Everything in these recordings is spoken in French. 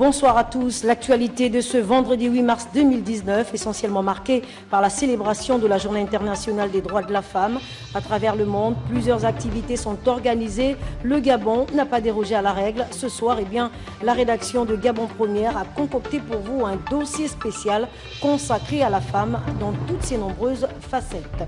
Bonsoir à tous. L'actualité de ce vendredi 8 mars 2019, essentiellement marquée par la célébration de la Journée internationale des droits de la femme. À travers le monde, plusieurs activités sont organisées. Le Gabon n'a pas dérogé à la règle. Ce soir, la rédaction de Gabon Première a concocté pour vous un dossier spécial consacré à la femme dans toutes ses nombreuses facettes.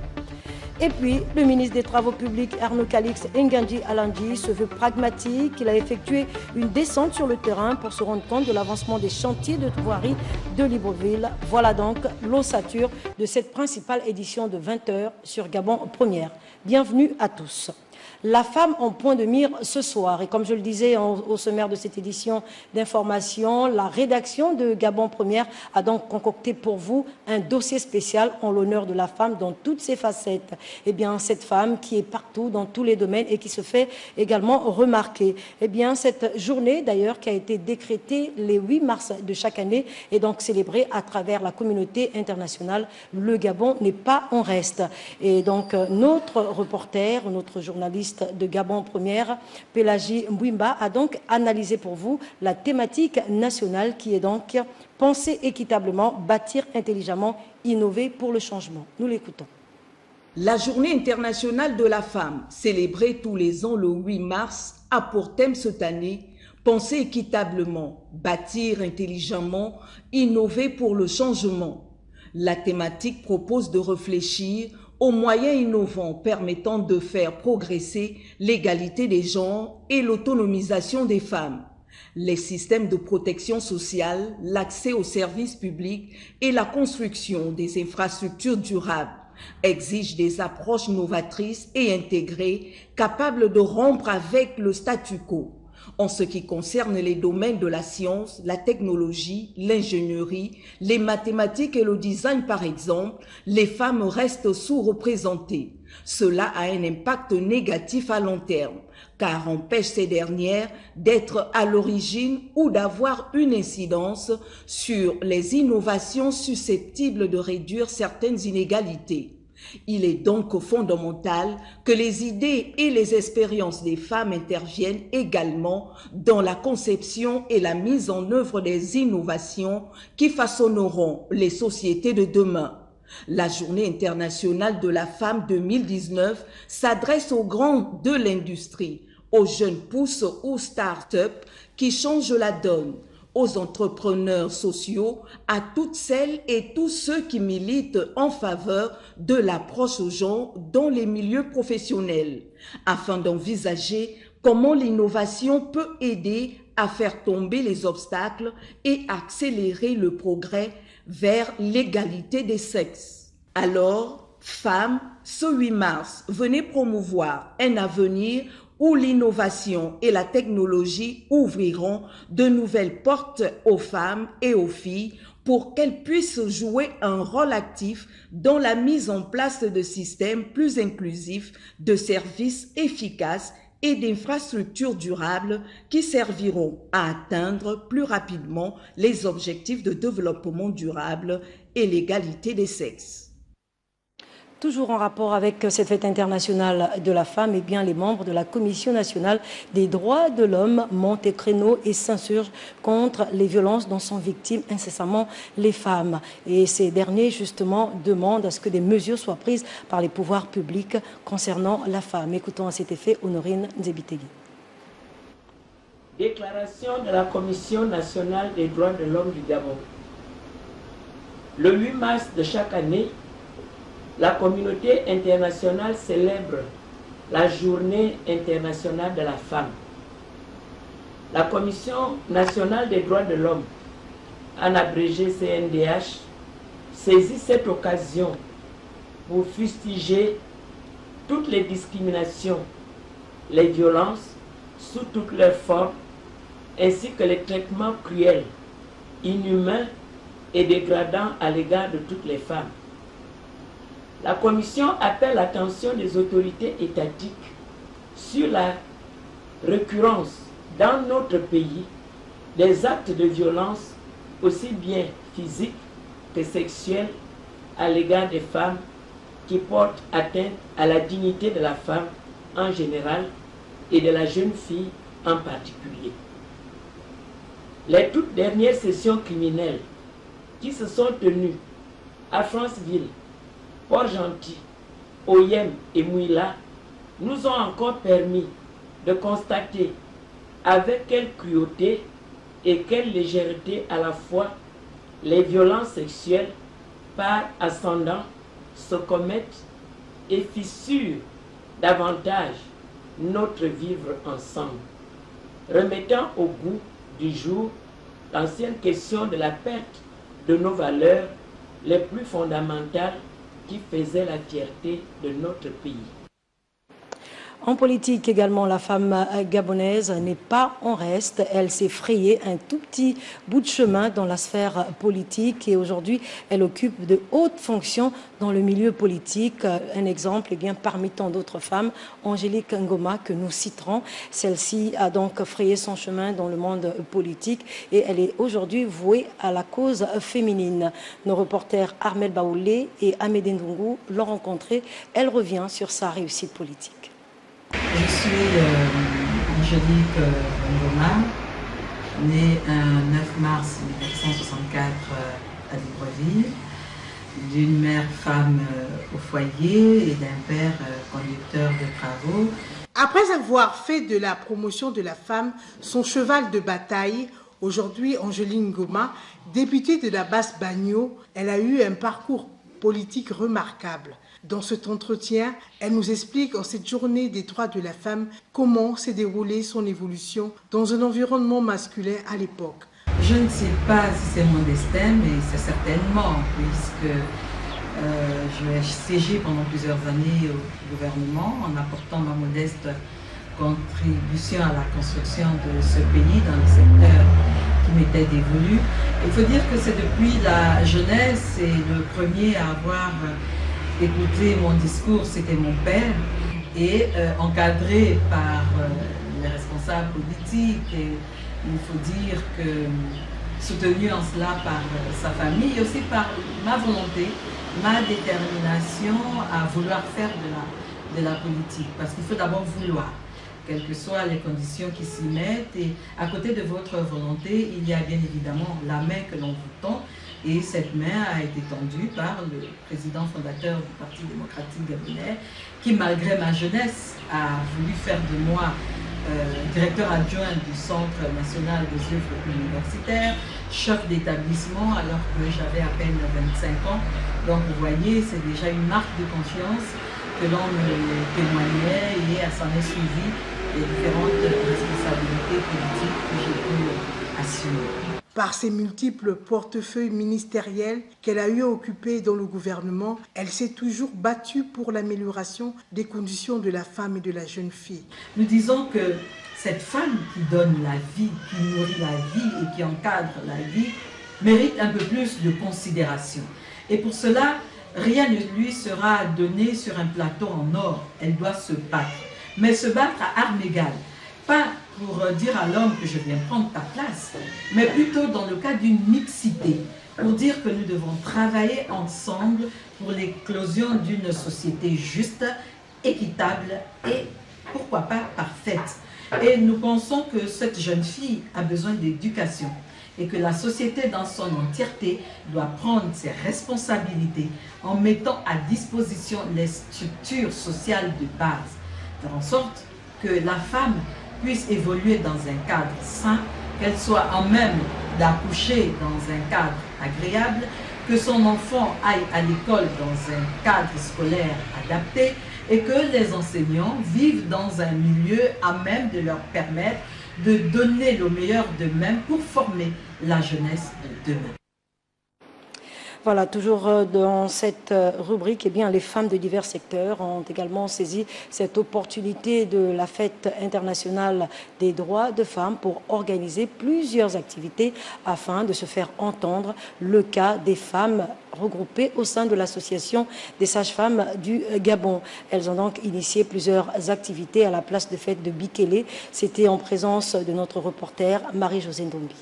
Et puis, le ministre des Travaux publics, Arnaud Calix Nganji Alandi, se veut pragmatique. Il a effectué une descente sur le terrain pour se rendre compte de l'avancement des chantiers de voirie de Libreville. Voilà donc l'ossature de cette principale édition de 20h sur Gabon Première. Bienvenue à tous. La femme en point de mire ce soir. Et comme je le disais au sommaire de cette édition d'information, la rédaction de Gabon Première a donc concocté pour vous un dossier spécial en l'honneur de la femme dans toutes ses facettes. Eh bien, cette femme qui est partout dans tous les domaines et qui se fait également remarquer. Eh bien, cette journée d'ailleurs qui a été décrétée les 8 mars de chaque année est donc célébrée à travers la communauté internationale. Le Gabon n'est pas en reste. Et donc, notre reporter, notre journaliste de Gabon Première, Pélagie Mbouimba, a donc analysé pour vous la thématique nationale qui est donc penser équitablement, bâtir intelligemment, innover pour le changement. Nous l'écoutons. La Journée internationale de la femme, célébrée tous les ans le 8 mars, a pour thème cette année penser équitablement, bâtir intelligemment, innover pour le changement. La thématique propose de réfléchir aux moyens innovants permettant de faire progresser l'égalité des genres et l'autonomisation des femmes. Les systèmes de protection sociale, l'accès aux services publics et la construction des infrastructures durables exigent des approches novatrices et intégrées capables de rompre avec le statu quo. En ce qui concerne les domaines de la science, la technologie, l'ingénierie, les mathématiques et le design par exemple, les femmes restent sous-représentées. Cela a un impact négatif à long terme, car empêche ces dernières d'être à l'origine ou d'avoir une incidence sur les innovations susceptibles de réduire certaines inégalités. Il est donc fondamental que les idées et les expériences des femmes interviennent également dans la conception et la mise en œuvre des innovations qui façonneront les sociétés de demain. La Journée internationale de la femme 2019 s'adresse aux grands de l'industrie, aux jeunes pousses ou start-up qui changent la donne, aux entrepreneurs sociaux, à toutes celles et tous ceux qui militent en faveur de l'approche aux gens dans les milieux professionnels, afin d'envisager comment l'innovation peut aider à faire tomber les obstacles et accélérer le progrès vers l'égalité des sexes. Alors, femmes, ce 8 mars, venez promouvoir un avenir où l'innovation et la technologie ouvriront de nouvelles portes aux femmes et aux filles pour qu'elles puissent jouer un rôle actif dans la mise en place de systèmes plus inclusifs, de services efficaces et d'infrastructures durables qui serviront à atteindre plus rapidement les objectifs de développement durable et l'égalité des sexes. Toujours en rapport avec cette fête internationale de la femme, les membres de la Commission nationale des droits de l'homme montent les créneaux et s'insurgent contre les violences dont sont victimes incessamment les femmes. Et ces derniers, justement, demandent à ce que des mesures soient prises par les pouvoirs publics concernant la femme. Écoutons à cet effet Honorine Nzebitegui. Déclaration de la Commission nationale des droits de l'homme du Gabon. Le 8 mars de chaque année, la communauté internationale célèbre la Journée internationale de la femme. La Commission nationale des droits de l'homme, en abrégé CNDH, saisit cette occasion pour fustiger toutes les discriminations, les violences sous toutes leurs formes, ainsi que les traitements cruels, inhumains et dégradants à l'égard de toutes les femmes. La Commission appelle l'attention des autorités étatiques sur la récurrence dans notre pays des actes de violence aussi bien physiques que sexuels à l'égard des femmes qui portent atteinte à la dignité de la femme en général et de la jeune fille en particulier. Les toutes dernières sessions criminelles qui se sont tenues à Franceville, Port-Gentil, Oyem et Mouila nous ont encore permis de constater avec quelle cruauté et quelle légèreté à la fois les violences sexuelles par ascendant se commettent et fissurent davantage notre vivre ensemble, remettant au goût du jour l'ancienne question de la perte de nos valeurs les plus fondamentales qui faisaient la fierté de notre pays. En politique également, la femme gabonaise n'est pas en reste. Elle s'est frayée un tout petit bout de chemin dans la sphère politique et aujourd'hui, elle occupe de hautes fonctions dans le milieu politique. Un exemple, eh bien, parmi tant d'autres femmes, Angélique Ngoma, que nous citerons. Celle-ci a donc frayé son chemin dans le monde politique et elle est aujourd'hui vouée à la cause féminine. Nos reporters Armel Baoulé et Amédée Ndungu l'ont rencontrée. Elle revient sur sa réussite politique. Je suis Angélique Ngoma, née un 9 mars 1964 à Libreville, d'une mère femme au foyer et d'un père conducteur de travaux. Après avoir fait de la promotion de la femme son cheval de bataille, aujourd'hui Angélique Ngoma, députée de la Basse-Bagno, elle a eu un parcours politique remarquable. Dans cet entretien, elle nous explique en cette journée des droits de la femme comment s'est déroulée son évolution dans un environnement masculin à l'époque. Je ne sais pas si c'est mon destin, mais c'est certainement, puisque je siégé pendant plusieurs années au gouvernement en apportant ma modeste contribution à la construction de ce pays dans le secteur qui m'était dévolu. Il faut dire que c'est depuis la jeunesse et le premier à avoir écouté mon discours, c'était mon père, et encadré par les responsables politiques, et il faut dire que soutenu en cela par sa famille et aussi par ma volonté, ma détermination à vouloir faire de la politique, parce qu'il faut d'abord vouloir, quelles que soient les conditions qui s'y mettent, et à côté de votre volonté, il y a bien évidemment la main que l'on vous tend, et cette main a été tendue par le président fondateur du Parti démocratique gabonais, qui malgré ma jeunesse a voulu faire de moi directeur adjoint du Centre national des œuvres universitaires, chef d'établissement alors que j'avais à peine 25 ans. Donc vous voyez, c'est déjà une marque de confiance que l'on me témoignait et s'en est suivi les différentes responsabilités politiques que j'ai pu assumer. Par ses multiples portefeuilles ministériels qu'elle a eu à occuper dans le gouvernement, elle s'est toujours battue pour l'amélioration des conditions de la femme et de la jeune fille. Nous disons que cette femme qui donne la vie, qui nourrit la vie et qui encadre la vie, mérite un peu plus de considération. Et pour cela, rien ne lui sera donné sur un plateau en or. Elle doit se battre, mais se battre à armes égales. Pas pour dire à l'homme que je viens prendre ta place, mais plutôt dans le cadre d'une mixité, pour dire que nous devons travailler ensemble pour l'éclosion d'une société juste, équitable et pourquoi pas parfaite. Et nous pensons que cette jeune fille a besoin d'éducation et que la société dans son entièreté doit prendre ses responsabilités en mettant à disposition les structures sociales de base, faire en sorte que la femme puisse évoluer dans un cadre sain, qu'elle soit en même d'accoucher dans un cadre agréable, que son enfant aille à l'école dans un cadre scolaire adapté et que les enseignants vivent dans un milieu à même de leur permettre de donner le meilleur d'eux-mêmes pour former la jeunesse de demain. Voilà, toujours dans cette rubrique, eh bien, les femmes de divers secteurs ont également saisi cette opportunité de la fête internationale des droits de femmes pour organiser plusieurs activités afin de se faire entendre le cas des femmes regroupées au sein de l'association des sages-femmes du Gabon. Elles ont donc initié plusieurs activités à la place de fête de Bikélé. C'était en présence de notre reporter Marie-Josée Ndombi.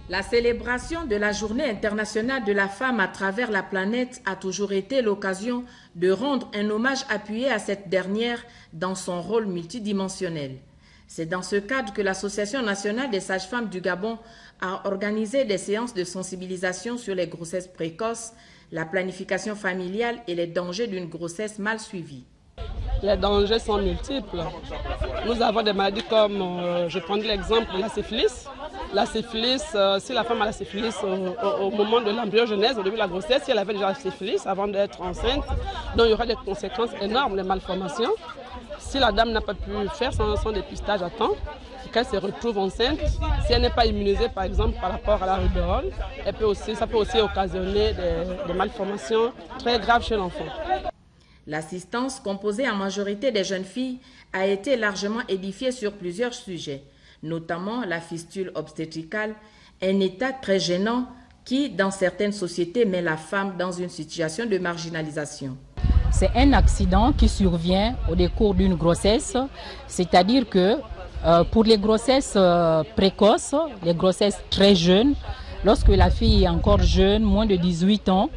La célébration de la Journée internationale de la femme à travers la planète a toujours été l'occasion de rendre un hommage appuyé à cette dernière dans son rôle multidimensionnel. C'est dans ce cadre que l'Association nationale des sages-femmes du Gabon a organisé des séances de sensibilisation sur les grossesses précoces, la planification familiale et les dangers d'une grossesse mal suivie. Les dangers sont multiples. Nous avons des maladies comme, je prends l'exemple de la syphilis. La syphilis, si la femme a la syphilis au moment de l'embryogenèse, au début de la grossesse, si elle avait déjà la syphilis avant d'être enceinte, donc il y aura des conséquences énormes, des malformations. Si la dame n'a pas pu faire son dépistage à temps, qu'elle se retrouve enceinte, si elle n'est pas immunisée par exemple par rapport à la rubéole, ça peut aussi occasionner des malformations très graves chez l'enfant. L'assistance, composée en majorité des jeunes filles, a été largement édifiée sur plusieurs sujets, notamment la fistule obstétricale, un état très gênant qui, dans certaines sociétés, met la femme dans une situation de marginalisation. C'est un accident qui survient au décours d'une grossesse, c'est-à-dire que pour les grossesses précoces, les grossesses très jeunes, lorsque la fille est encore jeune, moins de 18 ans,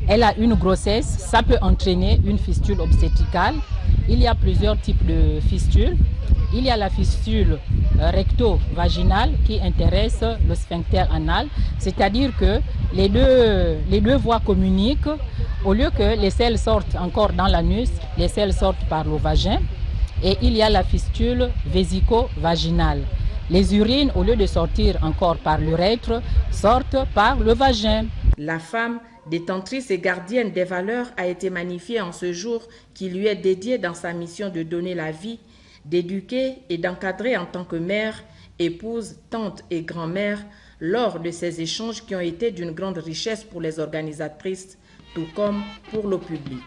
elle a une grossesse, ça peut entraîner une fistule obstétricale. Il y a plusieurs types de fistules. Il y a la fistule recto-vaginale qui intéresse le sphincter anal, c'est-à-dire que les deux voies communiquent. Au lieu que les selles sortent encore dans l'anus, les selles sortent par le vagin. Et il y a la fistule vésico-vaginale. Les urines, au lieu de sortir encore par l'urètre, sortent par le vagin. La femme, détentrice et gardienne des valeurs, a été magnifiée en ce jour qui lui est dédié dans sa mission de donner la vie, d'éduquer et d'encadrer en tant que mère, épouse, tante et grand-mère lors de ces échanges qui ont été d'une grande richesse pour les organisatrices, tout comme pour le public.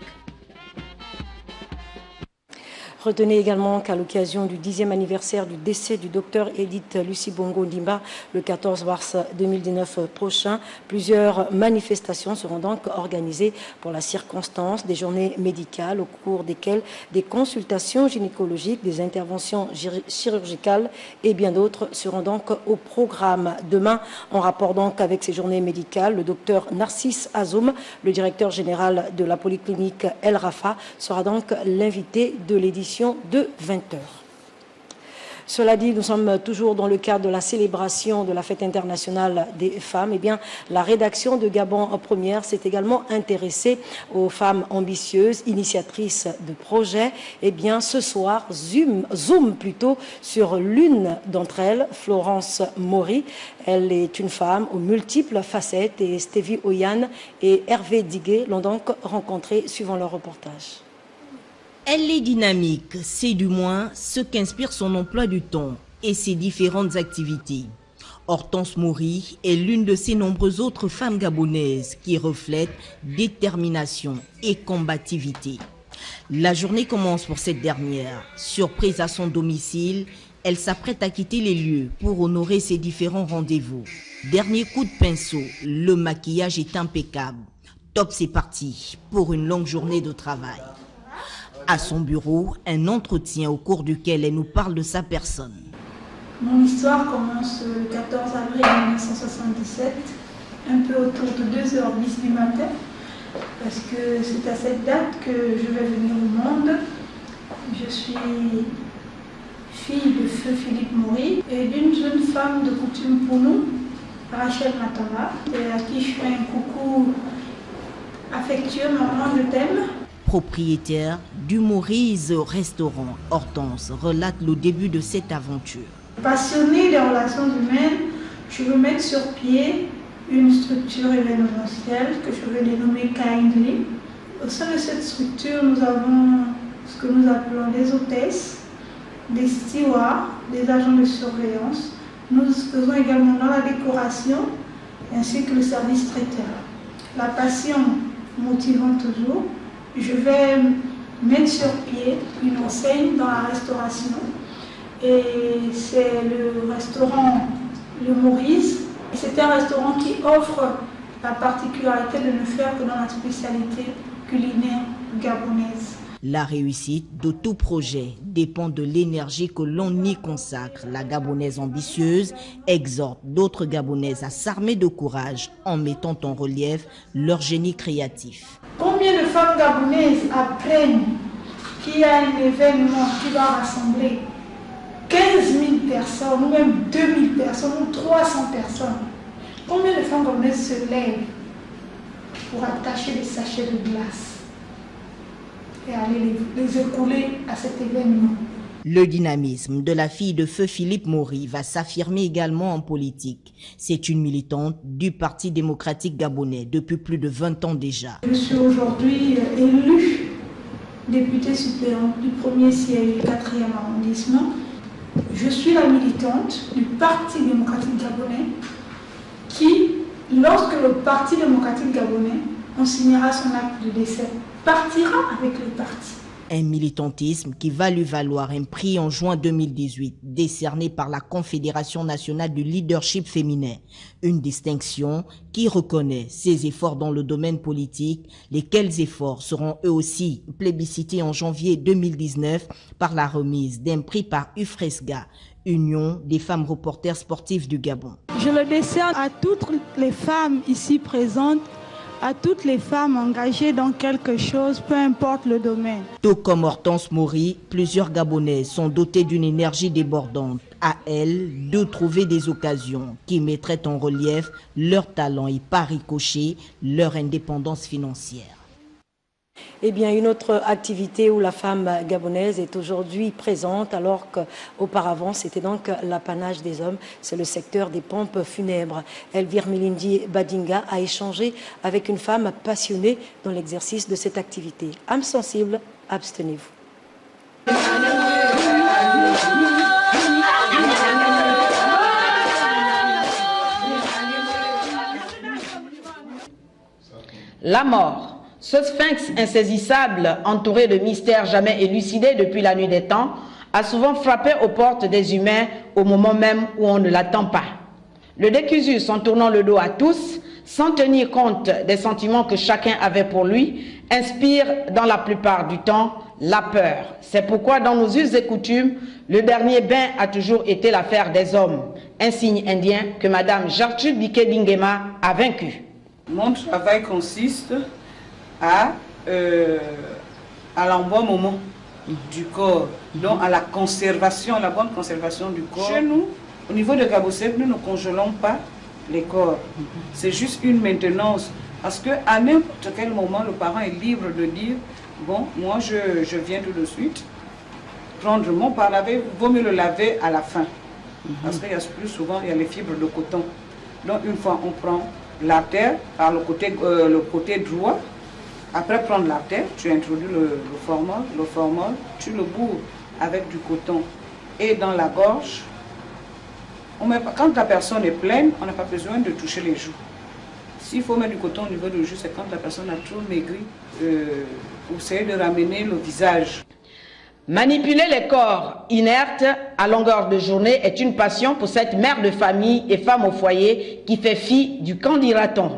Retenez également qu'à l'occasion du 10e anniversaire du décès du docteur Edith Lucie Bongo Ndimba, le 14 mars 2019 prochain, plusieurs manifestations seront donc organisées pour la circonstance, des journées médicales au cours desquelles des consultations gynécologiques, des interventions chirurgicales et bien d'autres seront donc au programme. Demain, en rapport donc avec ces journées médicales, le docteur Narcisse Azoum, le directeur général de la polyclinique El Rafa, sera donc l'invité de l'édition de 20h. Cela dit, nous sommes toujours dans le cadre de la célébration de la fête internationale des femmes. Eh bien, la rédaction de Gabon Première s'est également intéressée aux femmes ambitieuses, initiatrices de projets. Eh bien, ce soir, zoom plutôt sur l'une d'entre elles, Florence Maury. Elle est une femme aux multiples facettes et Stevie Oyan et Hervé Diguet l'ont donc rencontrée suivant leur reportage. Elle est dynamique, c'est du moins ce qu'inspire son emploi du temps et ses différentes activités. Hortense Maury est l'une de ces nombreuses autres femmes gabonaises qui reflètent détermination et combativité. La journée commence pour cette dernière. Surprise à son domicile, elle s'apprête à quitter les lieux pour honorer ses différents rendez-vous. Dernier coup de pinceau, le maquillage est impeccable. Top, c'est parti pour une longue journée de travail. À son bureau, un entretien au cours duquel elle nous parle de sa personne. Mon histoire commence le 14 avril 1977, un peu autour de 2h10 du matin, parce que c'est à cette date que je vais venir au monde. Je suis fille de feu Philippe Maury et d'une jeune femme de coutume pour nous, Rachel Matama, et à qui je fais un coucou affectueux, maman, je t'aime. Propriétaire du Maurice Restaurant, Hortense relate le début de cette aventure. Passionnée des relations humaines, je veux mettre sur pied une structure événementielle que je vais dénommer Kindly. Au sein de cette structure, nous avons ce que nous appelons des hôtesses, des stewards, des agents de surveillance. Nous faisons également dans la décoration ainsi que le service traiteur. La passion motivant toujours. Je vais mettre sur pied une enseigne dans la restauration et c'est le restaurant Le Maurice. C'est un restaurant qui offre la particularité de ne faire que dans la spécialité culinaire gabonaise. La réussite de tout projet dépend de l'énergie que l'on y consacre. La Gabonaise ambitieuse exhorte d'autres Gabonaises à s'armer de courage en mettant en relief leur génie créatif. Combien de femmes gabonaises apprennent qu'il y a un événement qui va rassembler 15 000 personnes, ou même 2 000 personnes, ou 300 personnes. Combien de femmes gabonaises se lèvent pour attacher des sachets de glace et aller les écouler à cet événement? Le dynamisme de la fille de feu Philippe Maury va s'affirmer également en politique. C'est une militante du Parti démocratique gabonais depuis plus de 20 ans déjà. Je suis aujourd'hui élue députée suppléante du 1er siège du 4e arrondissement. Je suis la militante du Parti démocratique gabonais qui, lorsque le Parti démocratique gabonais en signera son acte de décès, partira avec le parti. Un militantisme qui va lui valoir un prix en juin 2018, décerné par la Confédération nationale du leadership féminin. Une distinction qui reconnaît ses efforts dans le domaine politique, lesquels efforts seront eux aussi plébiscités en janvier 2019 par la remise d'un prix par UFRESGA, Union des femmes reporters sportives du Gabon. Je le décerne à toutes les femmes ici présentes, à toutes les femmes engagées dans quelque chose, peu importe le domaine. Tout comme Hortense Maury, plusieurs Gabonais sont dotés d'une énergie débordante. À elles de trouver des occasions qui mettraient en relief leur talent et par ricochet leur indépendance financière. Eh bien, une autre activité où la femme gabonaise est aujourd'hui présente, alors qu'auparavant, c'était donc l'apanage des hommes, c'est le secteur des pompes funèbres. Elvire Milindi Badinga a échangé avec une femme passionnée dans l'exercice de cette activité. Âme sensible, abstenez-vous. La mort. Ce sphinx insaisissable, entouré de mystères jamais élucidés depuis la nuit des temps, a souvent frappé aux portes des humains au moment même où on ne l'attend pas. Le Décusus, en tournant le dos à tous, sans tenir compte des sentiments que chacun avait pour lui, inspire dans la plupart du temps la peur. C'est pourquoi dans nos us et coutumes, le dernier bain a toujours été l'affaire des hommes, un signe indien que Madame Gertrude Biké-Dingema a vaincu. Mon travail consiste à l'embaumement du corps, donc à la conservation, la bonne conservation du corps. Chez nous, au niveau de Gabosek, nous ne congelons pas les corps. C'est juste une maintenance. Parce qu'à n'importe quel moment, le parent est libre de dire, bon, moi je viens tout de suite prendre mon par laver, vaut mieux le laver à la fin. Parce qu'il y a plus souvent, il y a les fibres de coton. Donc une fois on prend l'artère par le côté droit. Après prendre l'artère, tu introduis le formol, tu le bourres avec du coton et dans la gorge. Quand la personne est pleine, on n'a pas besoin de toucher les joues. S'il faut mettre du coton au niveau des joues, c'est quand la personne a trop maigri, pour essayer de ramener le visage. Manipuler les corps inertes à longueur de journée est une passion pour cette mère de famille et femme au foyer qui fait fi du qu'en dira-t-on.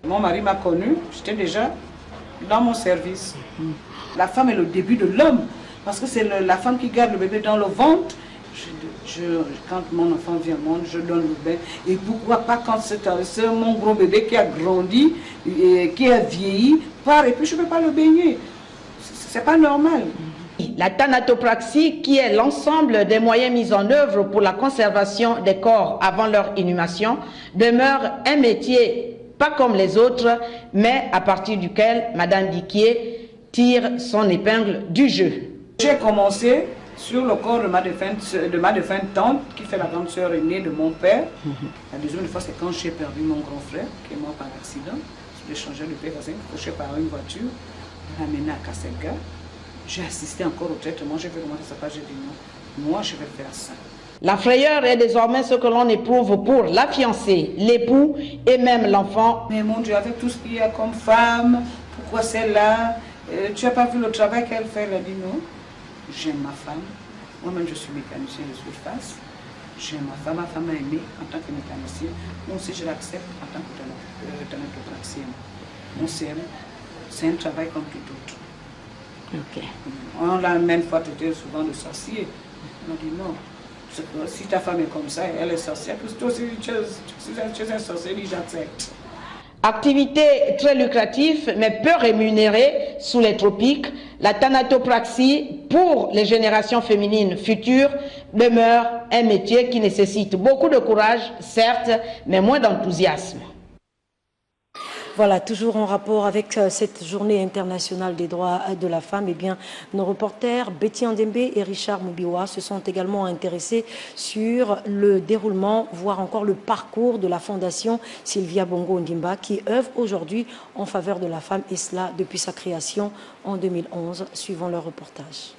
Mon mari m'a connu, j'étais déjà dans mon service. La femme est le début de l'homme, parce que c'est la femme qui garde le bébé dans le ventre. Quand mon enfant vient au monde, je donne le bain. Et pourquoi pas quand c'est mon gros bébé qui a grandi, et qui a vieilli, part et puis je ne peux pas le baigner. C'est pas normal. La thanatopraxie, qui est l'ensemble des moyens mis en œuvre pour la conservation des corps avant leur inhumation, demeure un métier pas comme les autres, mais à partir duquel Madame Diquier tire son épingle du jeu. J'ai commencé sur le corps de ma défunte tante, qui fait la grande sœur aînée de mon père. La deuxième fois, c'est quand j'ai perdu mon grand frère, qui est mort par accident. Je l'ai changé de père couché par une voiture, ramené à Kasselga. J'ai assisté encore au traitement, j'ai vu comment ça se passe, j'ai dit non, moi je vais faire ça. La frayeur est désormais ce que l'on éprouve pour la fiancée, l'époux et même l'enfant. Mais mon Dieu, avec tout ce qu'il y a comme femme, pourquoi celle-là, tu n'as pas vu le travail qu'elle fait? Elle a dit non, j'aime ma femme. Moi-même je suis mécanicien de surface. J'aime ma femme m'a aimé en tant que mécanicien. Moi aussi je l'accepte en tant que thanatopraxien. On s'aime, c'est un travail comme tout autre. Okay. On l'a même fois traité souvent de sorcier. On a dit non. Si ta femme est comme ça, elle est sorcière, parce que toi aussi tu es un sorcier, j'accepte. Activité très lucrative mais peu rémunérée sous les tropiques, la thanatopraxie pour les générations féminines futures demeure un métier qui nécessite beaucoup de courage, certes, mais moins d'enthousiasme. Voilà, toujours en rapport avec cette journée internationale des droits de la femme, eh bien, nos reporters Betty Andembe et Richard Moubiwa se sont également intéressés sur le déroulement, voire encore le parcours de la fondation Sylvia Bongo Ondimba qui œuvre aujourd'hui en faveur de la femme, et cela depuis sa création en 2011, suivant leur reportage.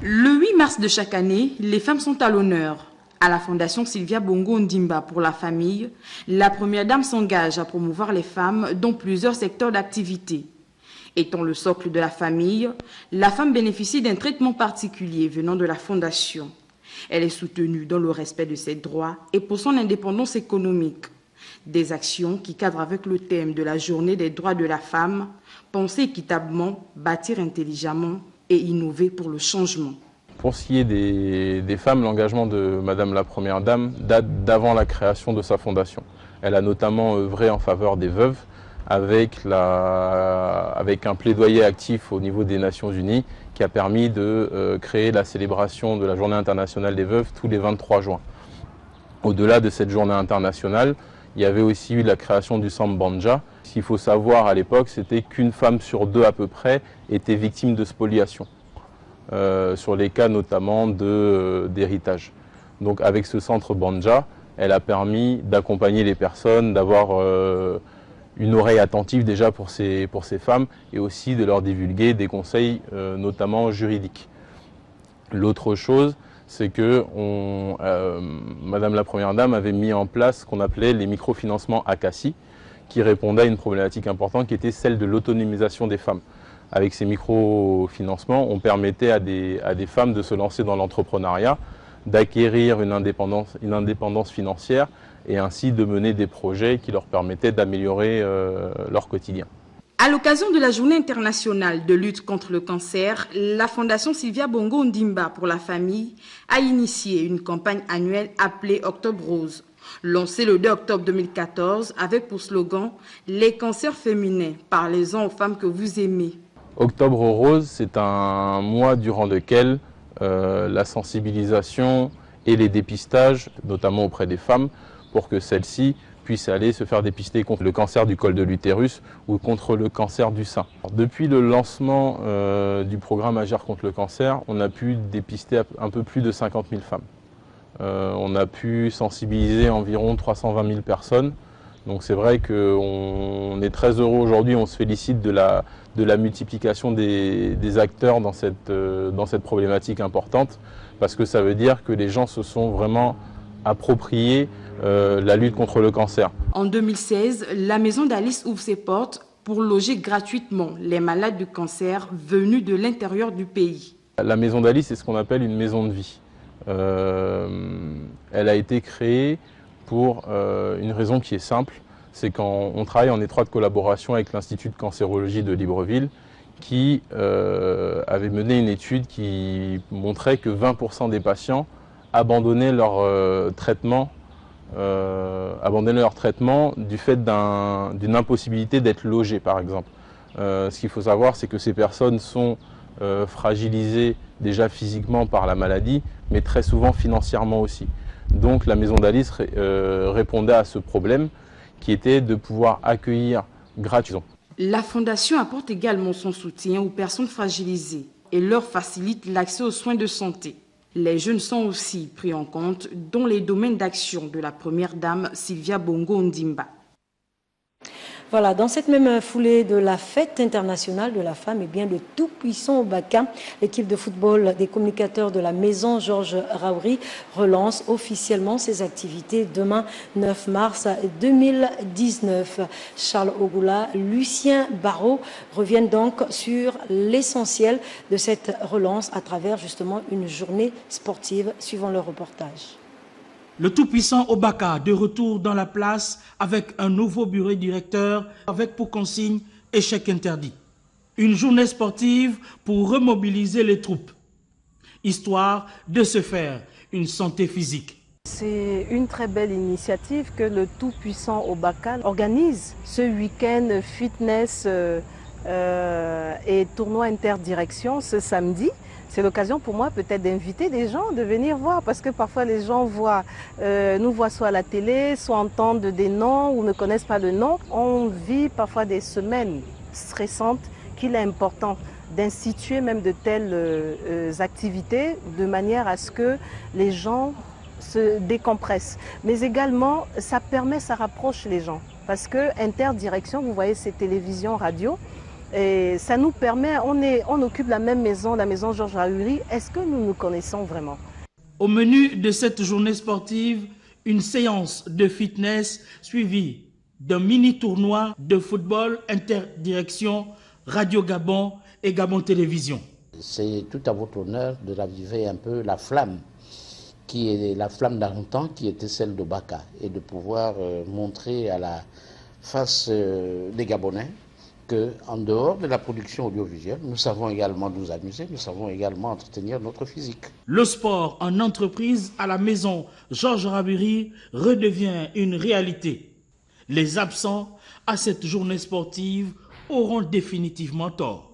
Le 8 mars de chaque année, les femmes sont à l'honneur. À la Fondation Sylvia Bongo Ondimba pour la famille, la première dame s'engage à promouvoir les femmes dans plusieurs secteurs d'activité. Étant le socle de la famille, la femme bénéficie d'un traitement particulier venant de la Fondation. Elle est soutenue dans le respect de ses droits et pour son indépendance économique. Des actions qui cadrent avec le thème de la journée des droits de la femme, penser équitablement, bâtir intelligemment et innover pour le changement. Pour ce qui est des femmes, l'engagement de Madame la Première Dame date d'avant la création de sa fondation. Elle a notamment œuvré en faveur des veuves avec un plaidoyer actif au niveau des Nations Unies qui a permis de créer la célébration de la Journée internationale des veuves tous les 23 juin. Au-delà de cette journée internationale, il y avait aussi eu la création du Sambandja. Ce qu'il faut savoir à l'époque, c'était qu'une femme sur deux à peu près était victime de spoliation. Sur les cas notamment d'héritage. Donc avec ce centre Banja, elle a permis d'accompagner les personnes, d'avoir une oreille attentive déjà pour ces femmes et aussi de leur divulguer des conseils notamment juridiques. L'autre chose, c'est que Madame la Première Dame avait mis en place ce qu'on appelait les microfinancements Akassi, qui répondaient à une problématique importante qui était celle de l'autonomisation des femmes. Avec ces microfinancements, on permettait à des femmes de se lancer dans l'entrepreneuriat, d'acquérir une indépendance financière et ainsi de mener des projets qui leur permettaient d'améliorer leur quotidien. À l'occasion de la Journée internationale de lutte contre le cancer, la Fondation Sylvia Bongo Ondimba pour la famille a initié une campagne annuelle appelée Octobre Rose. Lancée le 2 octobre 2014 avec pour slogan « Les cancers féminins, parlez-en aux femmes que vous aimez ». Octobre Rose, c'est un mois durant lequel la sensibilisation et les dépistages, notamment auprès des femmes, pour que celles-ci puissent aller se faire dépister contre le cancer du col de l'utérus ou contre le cancer du sein. Depuis le lancement du programme Agir contre le cancer, on a pu dépister un peu plus de 50 000 femmes. On a pu sensibiliser environ 320 000 personnes. Donc c'est vrai qu'on est très heureux aujourd'hui, on se félicite de la multiplication des acteurs dans cette problématique importante, parce que ça veut dire que les gens se sont vraiment appropriés la lutte contre le cancer. En 2016, la maison d'Alice ouvre ses portes pour loger gratuitement les malades du cancer venus de l'intérieur du pays. La maison d'Alice, c'est ce qu'on appelle une maison de vie. Elle a été créée pour une raison qui est simple, c'est qu'on travaille en étroite collaboration avec l'Institut de cancérologie de Libreville qui avait mené une étude qui montrait que 20% des patients abandonnaient leur traitement du fait d'une impossibilité d'être logés, par exemple. Ce qu'il faut savoir, c'est que ces personnes sont fragilisées déjà physiquement par la maladie, mais très souvent financièrement aussi. Donc la maison d'Alice répondait à ce problème qui était de pouvoir accueillir gratuitement. La Fondation apporte également son soutien aux personnes fragilisées et leur facilite l'accès aux soins de santé. Les jeunes sont aussi pris en compte dans les domaines d'action de la Première Dame Sylvia Bongo Ondimba. Voilà, dans cette même foulée de la fête internationale de la femme, eh bien, le tout-puissant Obaka, l'équipe de football des communicateurs de la maison Georges Raouri relance officiellement ses activités demain 9 mars 2019. Charles Ogula, Lucien Barrault reviennent donc sur l'essentiel de cette relance à travers justement une journée sportive suivant le reportage. Le tout-puissant Obaka de retour dans la place avec un nouveau bureau directeur avec pour consigne échec interdit. Une journée sportive pour remobiliser les troupes, histoire de se faire une santé physique. C'est une très belle initiative que le tout-puissant Obaka organise ce week-end fitness et tournoi interdirection ce samedi. C'est l'occasion pour moi peut-être d'inviter des gens de venir voir parce que parfois les gens nous voient soit à la télé, soit entendent des noms ou ne connaissent pas le nom. On vit parfois des semaines stressantes qu'il est important d'instituer même de telles activités de manière à ce que les gens se décompressent. Mais également, ça rapproche les gens parce que interdirection, vous voyez, c'est télévision, radio. Et ça nous permet, on occupe la même maison, la maison Georges Rahuri. Est-ce que nous nous connaissons vraiment? Au menu de cette journée sportive, une séance de fitness suivie d'un mini-tournoi de football interdirection Radio Gabon et Gabon Télévision. C'est tout à votre honneur de raviver un peu la flamme, qui est la flamme d'antan, qui était celle de Baka, et de pouvoir montrer à la face des Gabonais qu'en dehors de la production audiovisuelle, nous savons également nous amuser, nous savons également entretenir notre physique. Le sport en entreprise à la maison Georges Rahuri redevient une réalité. Les absents à cette journée sportive auront définitivement tort.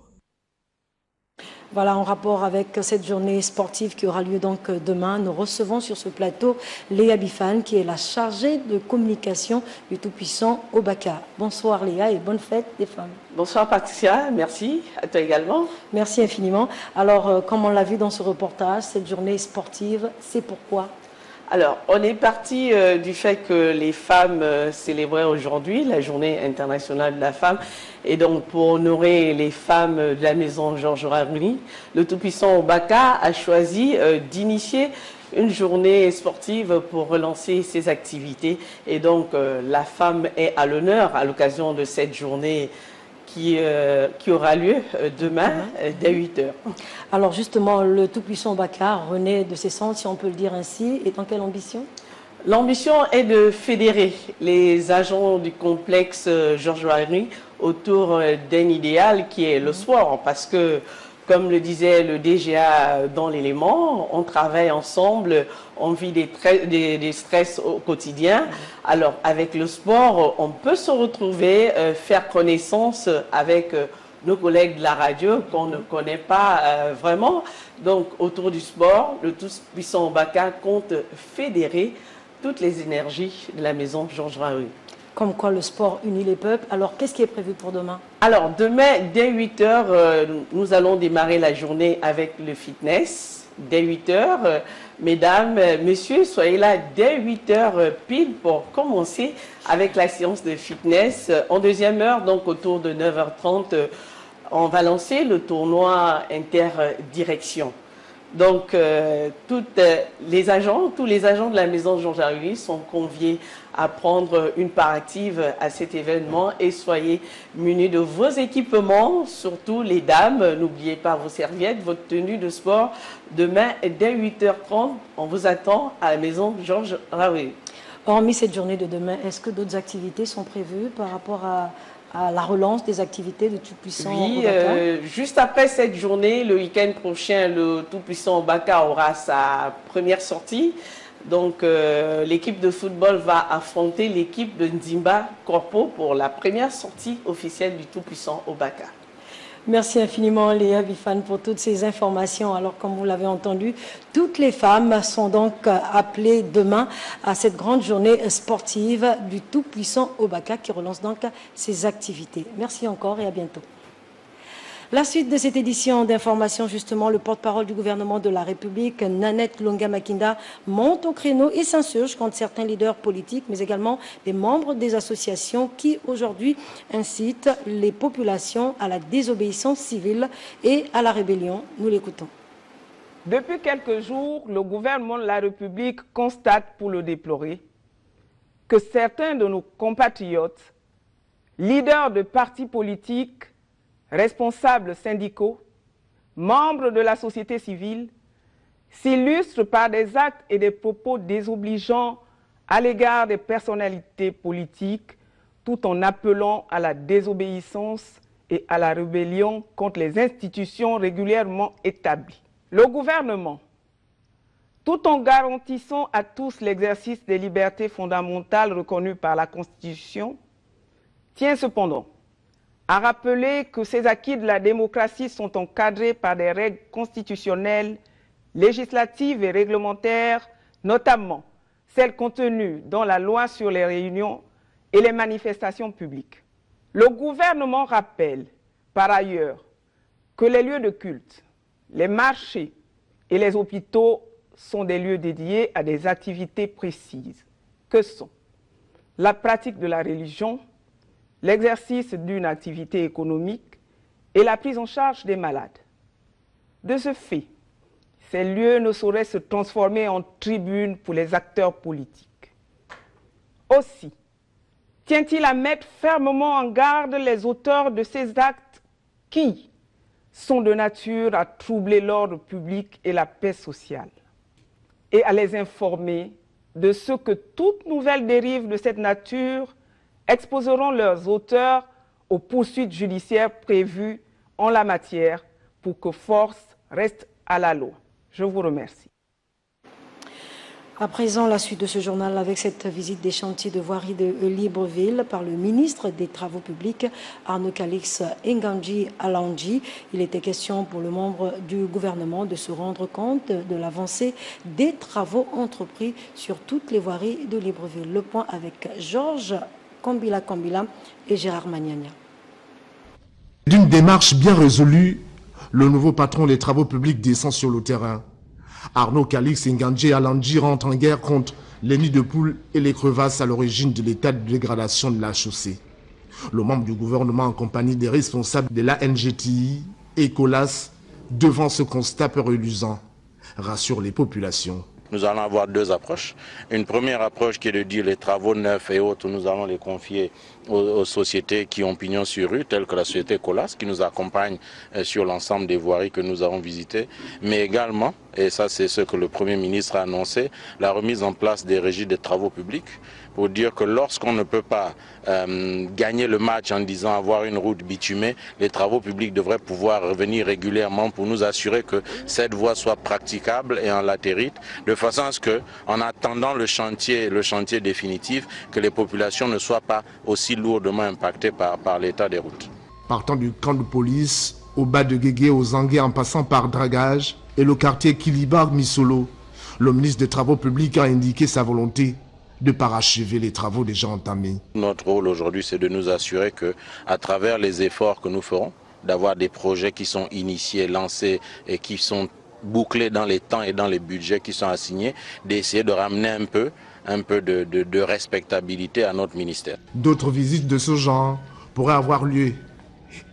Voilà, en rapport avec cette journée sportive qui aura lieu donc demain, nous recevons sur ce plateau Léa Bifane, qui est la chargée de communication du tout-puissant Obaka. Bonsoir Léa et bonne fête des femmes. Bonsoir Patricia, merci, à toi également. Merci infiniment. Alors, comme on l'a vu dans ce reportage, cette journée sportive, c'est pourquoi? Alors, on est parti du fait que les femmes célébraient aujourd'hui la journée internationale de la femme. Et donc, pour honorer les femmes de la maison Georges Rahuri, le tout-puissant Obaka a choisi d'initier une journée sportive pour relancer ses activités. Et donc, la femme est à l'honneur à l'occasion de cette journée qui aura lieu demain dès 8h. Alors justement, le tout-puissant Obaka renaît de ses cendres, si on peut le dire ainsi, et dans quelle ambition? L'ambition est de fédérer les agents du complexe Georges Rahuri autour d'un idéal qui est le sport, parce que, comme le disait le DGA dans l'élément, on travaille ensemble, on vit des stress au quotidien. Alors, avec le sport, on peut se retrouver, faire connaissance avec nos collègues de la radio qu'on ne connaît pas vraiment. Donc, autour du sport, le tout-puissant Obaka compte fédérer toutes les énergies de la maison Georges Rahuri. Comme quoi le sport unit les peuples. Alors, qu'est-ce qui est prévu pour demain? Alors, demain, dès 8h, nous allons démarrer la journée avec le fitness. Dès 8h, mesdames, messieurs, soyez là dès 8h pile pour commencer avec la séance de fitness. En deuxième heure, donc autour de 9h30, on va lancer le tournoi interdirection. Donc, tous les agents de la maison Georges Rahuri sont conviés à prendre une part active à cet événement et soyez munis de vos équipements, surtout les dames. N'oubliez pas vos serviettes, votre tenue de sport. Demain, dès 8h30, on vous attend à la maison Georges Rahuri. Hormis cette journée de demain, est-ce que d'autres activités sont prévues par rapport à la relance des activités de tout-puissant Obaka? Juste après cette journée, le week-end prochain, le tout-puissant Obaka aura sa première sortie. Donc, l'équipe de football va affronter l'équipe de Ndimba Corpo pour la première sortie officielle du tout-puissant Obaka. Merci infiniment Léa Bifane pour toutes ces informations. Alors, comme vous l'avez entendu, toutes les femmes sont donc appelées demain à cette grande journée sportive du tout-puissant Obaka qui relance donc ses activités. Merci encore et à bientôt. La suite de cette édition d'information, justement, le porte-parole du gouvernement de la République, Nanette Longa-Makinda, monte au créneau et s'insurge contre certains leaders politiques, mais également des membres des associations qui, aujourd'hui, incitent les populations à la désobéissance civile et à la rébellion. Nous l'écoutons. Depuis quelques jours, le gouvernement de la République constate, pour le déplorer, que certains de nos compatriotes, leaders de partis politiques, responsables syndicaux, membres de la société civile, s'illustrent par des actes et des propos désobligeants à l'égard des personnalités politiques, tout en appelant à la désobéissance et à la rébellion contre les institutions régulièrement établies. Le gouvernement, tout en garantissant à tous l'exercice des libertés fondamentales reconnues par la Constitution, tient cependant a rappelé que ces acquis de la démocratie sont encadrés par des règles constitutionnelles, législatives et réglementaires, notamment celles contenues dans la loi sur les réunions et les manifestations publiques. Le gouvernement rappelle par ailleurs que les lieux de culte, les marchés et les hôpitaux sont des lieux dédiés à des activités précises, que sont la pratique de la religion, l'exercice d'une activité économique et la prise en charge des malades. De ce fait, ces lieux ne sauraient se transformer en tribunes pour les acteurs politiques. Aussi, tient-il à mettre fermement en garde les auteurs de ces actes qui sont de nature à troubler l'ordre public et la paix sociale, et à les informer de ce que toute nouvelle dérive de cette nature exposeront leurs auteurs aux poursuites judiciaires prévues en la matière pour que force reste à la loi. Je vous remercie. À présent, la suite de ce journal avec cette visite des chantiers de voirie de Libreville par le ministre des Travaux publics, Arnaud Calix Nganji Alandji. Il était question pour le membre du gouvernement de se rendre compte de l'avancée des travaux entrepris sur toutes les voiries de Libreville. Le point avec Georges Kambila et Gérard Magnagna. D'une démarche bien résolue, le nouveau patron des travaux publics descend sur le terrain. Arnaud Calix Nganji Alandji rentre en guerre contre les nids de poules et les crevasses à l'origine de l'état de dégradation de la chaussée. Le membre du gouvernement en compagnie des responsables de la NGTI et Colas devant ce constat peu reluisant, rassure les populations. Nous allons avoir deux approches. Une première approche qui est de dire les travaux neufs et autres, nous allons les confier aux sociétés qui ont pignon sur rue, telles que la société Colas, qui nous accompagne sur l'ensemble des voiries que nous avons visitées, mais également, et ça c'est ce que le Premier ministre a annoncé, la remise en place des régies des travaux publics, pour dire que lorsqu'on ne peut pas gagner le match en disant avoir une route bitumée, les travaux publics devraient pouvoir revenir régulièrement pour nous assurer que cette voie soit praticable et en latérite, de façon à ce que, en attendant le chantier définitif, que les populations ne soient pas aussi lourdement impactées par l'état des routes. Partant du camp de police, au bas de Guégué, aux Anguais, en passant par Dragage et le quartier Kilibar-Misolo, le ministre des Travaux publics a indiqué sa volonté de parachever les travaux déjà entamés. Notre rôle aujourd'hui, c'est de nous assurer que, à travers les efforts que nous ferons, d'avoir des projets qui sont initiés, lancés et qui sont bouclés dans les temps et dans les budgets qui sont assignés, d'essayer de ramener un peu de respectabilité à notre ministère. D'autres visites de ce genre pourraient avoir lieu.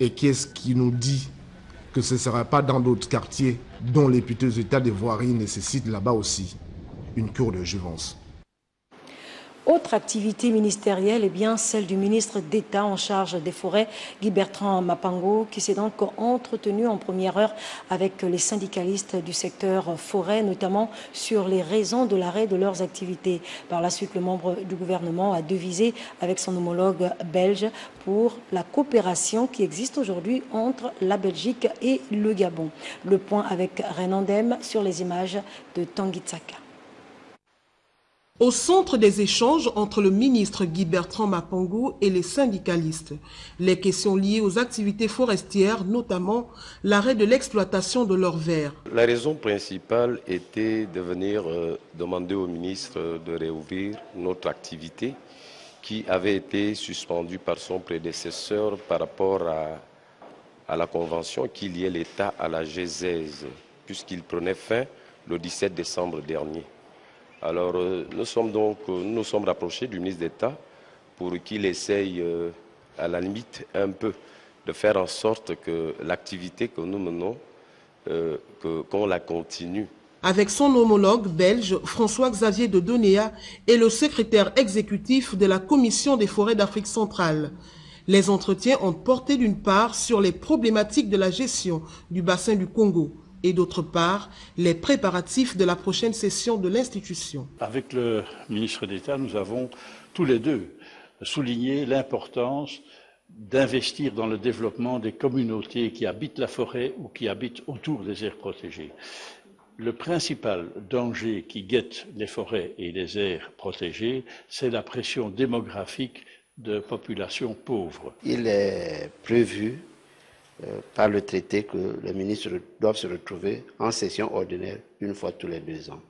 Et qu'est-ce qui nous dit que ce ne sera pas dans d'autres quartiers dont les piteux états de voirie nécessitent là-bas aussi une cure de jouvence? Autre activité ministérielle, eh bien, celle du ministre d'État en charge des forêts, Guy Bertrand Mapango, qui s'est donc entretenu en première heure avec les syndicalistes du secteur forêt, notamment sur les raisons de l'arrêt de leurs activités. Par la suite, le membre du gouvernement a devisé avec son homologue belge pour la coopération qui existe aujourd'hui entre la Belgique et le Gabon. Le point avec Renandem sur les images de Tanguy Tsaka. Au centre des échanges entre le ministre Guy Bertrand Mapango et les syndicalistes, les questions liées aux activités forestières, notamment l'arrêt de l'exploitation de l'or vert. La raison principale était de venir demander au ministre de réouvrir notre activité qui avait été suspendue par son prédécesseur par rapport à la convention qui liait l'État à la G16, puisqu'il prenait fin le 17 décembre dernier. Alors nous sommes rapprochés du ministre d'État pour qu'il essaye à la limite un peu de faire en sorte que l'activité que nous menons, qu'on la continue. Avec son homologue belge, François-Xavier de Donéa, est le secrétaire exécutif de la Commission des forêts d'Afrique centrale. Les entretiens ont porté d'une part sur les problématiques de la gestion du bassin du Congo, et d'autre part, les préparatifs de la prochaine session de l'institution. Avec le ministre d'État, nous avons tous les deux souligné l'importance d'investir dans le développement des communautés qui habitent la forêt ou qui habitent autour des aires protégées. Le principal danger qui guette les forêts et les aires protégées, c'est la pression démographique de populations pauvres. Il est prévu par le traité que les ministres doivent se retrouver en session ordinaire une fois tous les 2 ans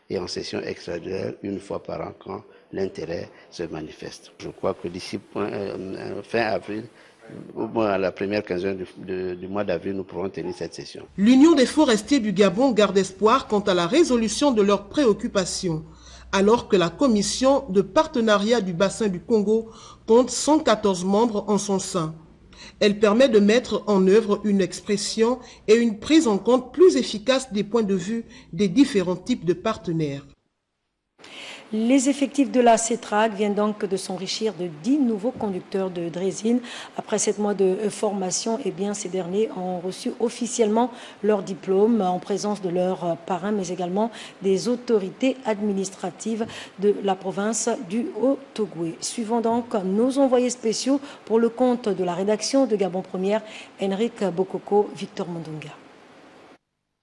et en session extraordinaire une fois par an quand l'intérêt se manifeste. Je crois que d'ici fin avril, au moins à la première quinzaine du mois d'avril, nous pourrons tenir cette session. L'Union des forestiers du Gabon garde espoir quant à la résolution de leurs préoccupations, alors que la commission de partenariat du bassin du Congo compte 114 membres en son sein. Elle permet de mettre en œuvre une expression et une prise en compte plus efficace des points de vue des différents types de partenaires. Les effectifs de la CETRAG viennent donc de s'enrichir de 10 nouveaux conducteurs de drésine. Après 7 mois de formation, ces derniers ont reçu officiellement leur diplôme en présence de leurs parrains, mais également des autorités administratives de la province du Haut-Ogooué. Suivons donc nos envoyés spéciaux pour le compte de la rédaction de Gabon Première, Henrik Bokoko, Victor Mondunga.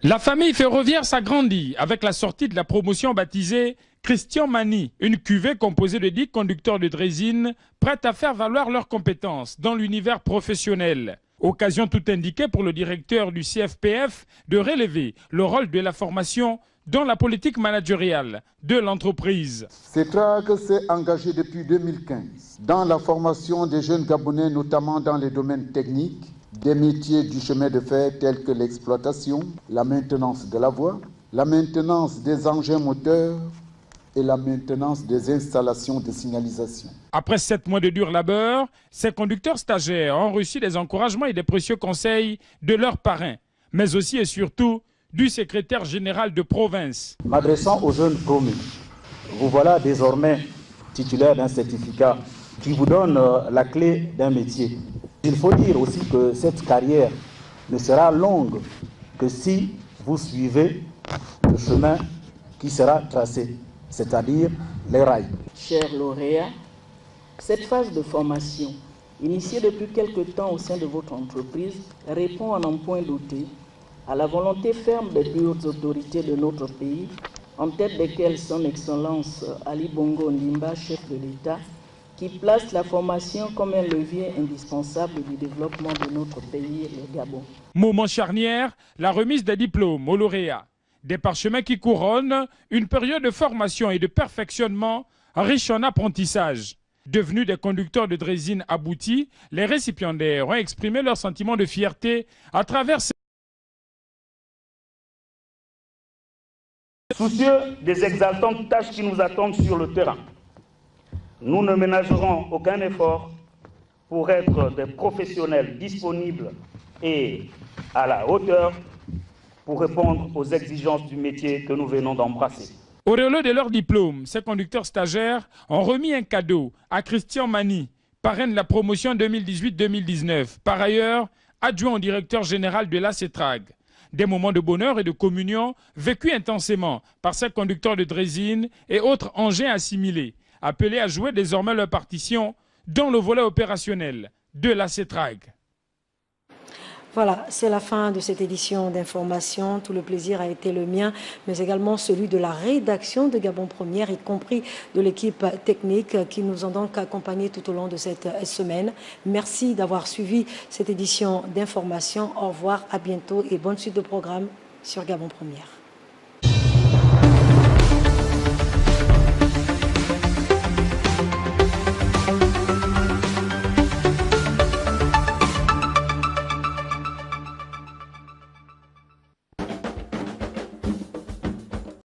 La famille ferroviaire s'agrandit avec la sortie de la promotion baptisée Christian Mani, une cuvée composée de 10 conducteurs de drésine prêts à faire valoir leurs compétences dans l'univers professionnel. Occasion tout indiquée pour le directeur du CFPF de relever le rôle de la formation dans la politique managériale de l'entreprise. CETRAG s'est engagé depuis 2015 dans la formation des jeunes Gabonais, notamment dans les domaines techniques, des métiers du chemin de fer tels que l'exploitation, la maintenance de la voie, la maintenance des engins moteurs et la maintenance des installations de signalisation. Après 7 mois de dur labeur, ces conducteurs stagiaires ont reçu des encouragements et des précieux conseils de leurs parrains, mais aussi et surtout du secrétaire général de province. M'adressant aux jeunes promus, vous voilà désormais titulaire d'un certificat qui vous donne la clé d'un métier. Il faut dire aussi que cette carrière ne sera longue que si vous suivez le chemin qui sera tracé, c'est-à-dire les rails. Chers lauréats, cette phase de formation, initiée depuis quelque temps au sein de votre entreprise, répond en un point doté à la volonté ferme des plus hautes autorités de notre pays, en tête desquelles son Excellence Ali Bongo Ndimba, chef de l'État, qui place la formation comme un levier indispensable du développement de notre pays, le Gabon. Moment charnière, la remise des diplômes aux lauréats. Des parchemins qui couronnent une période de formation et de perfectionnement riche en apprentissage. Devenus des conducteurs de drésine aboutis, les récipiendaires ont exprimé leur sentiment de fierté à travers ces... Soucieux des exaltantes tâches qui nous attendent sur le terrain, nous ne ménagerons aucun effort pour être des professionnels disponibles et à la hauteur pour répondre aux exigences du métier que nous venons d'embrasser. Auréolés de leur diplôme, ces conducteurs stagiaires ont remis un cadeau à Christian Mani, parrain de la promotion 2018-2019, par ailleurs adjoint au directeur général de la CETRAG. Des moments de bonheur et de communion vécus intensément par ces conducteurs de drésine et autres engins assimilés, appelés à jouer désormais leur partition dans le volet opérationnel de la CETRAG. Voilà, c'est la fin de cette édition d'information. Tout le plaisir a été le mien, mais également celui de la rédaction de Gabon Première, y compris de l'équipe technique qui nous ont donc accompagnés tout au long de cette semaine. Merci d'avoir suivi cette édition d'information. Au revoir, à bientôt et bonne suite de programme sur Gabon Première.